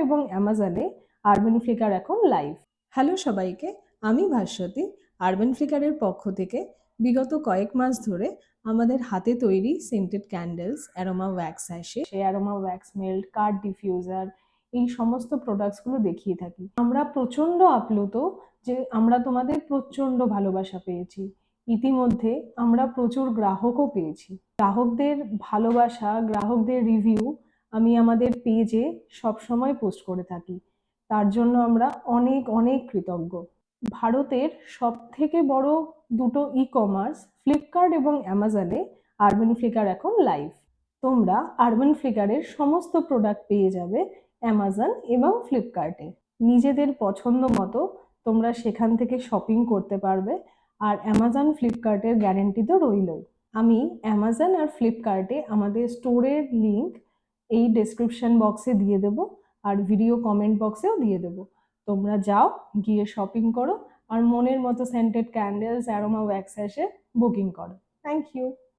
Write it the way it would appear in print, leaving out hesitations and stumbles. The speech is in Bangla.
এবং অ্যামাজনে আরবান ফ্লিকার এখন লাইভ। হ্যালো সবাইকে, আমি ভাস্বতী। আরবান ফ্লিকারের পক্ষ থেকে বিগত কয়েক মাস ধরে আমাদের হাতে তৈরি সেন্টেড ক্যান্ডেলস, অ্যারোমা ওয়্যাক্স আসে, সেই aroma wax melt, card diffuser, এই সমস্ত প্রোডাক্টসগুলো দেখিয়ে থাকি। আমরা প্রচণ্ড আপ্লুত যে আমরা তোমাদের প্রচণ্ড ভালোবাসা পেয়েছি। ইতিমধ্যে আমরা প্রচুর গ্রাহকও পেয়েছি। গ্রাহকদের ভালোবাসা, গ্রাহকদের রিভিউ আমি আমাদের পেজে সবসময় পোস্ট করে থাকি। তার জন্য আমরা অনেক অনেক কৃতজ্ঞ। ভারতের সবথেকে বড় দুটো ই কমার্স ফ্লিপকার্ট এবং অ্যামাজনে আরবান ফ্লিকার এখন লাইভ। তোমরা আরবান ফ্লিকারের সমস্ত প্রোডাক্ট পেয়ে যাবে অ্যামাজন এবং ফ্লিপকার্টে। নিজেদের পছন্দ মতো তোমরা সেখান থেকে শপিং করতে পারবে। আর অ্যামাজন ফ্লিপকার্টের গ্যারেন্টি তো রইলই। আমি অ্যামাজন আর ফ্লিপকার্টে আমাদের স্টোরের লিঙ্ক এই ডেসক্রিপশন বক্সে দিয়ে দেবো, আর ভিডিও কমেন্ট বক্সেও দিয়ে দেবো। তোমরা যাও, গিয়ে শপিং করো আর মনের মতো সেন্টেড ক্যান্ডেলস, অ্যারোমা ওয়্যাক্স এসে বুকিং করো। Thank you.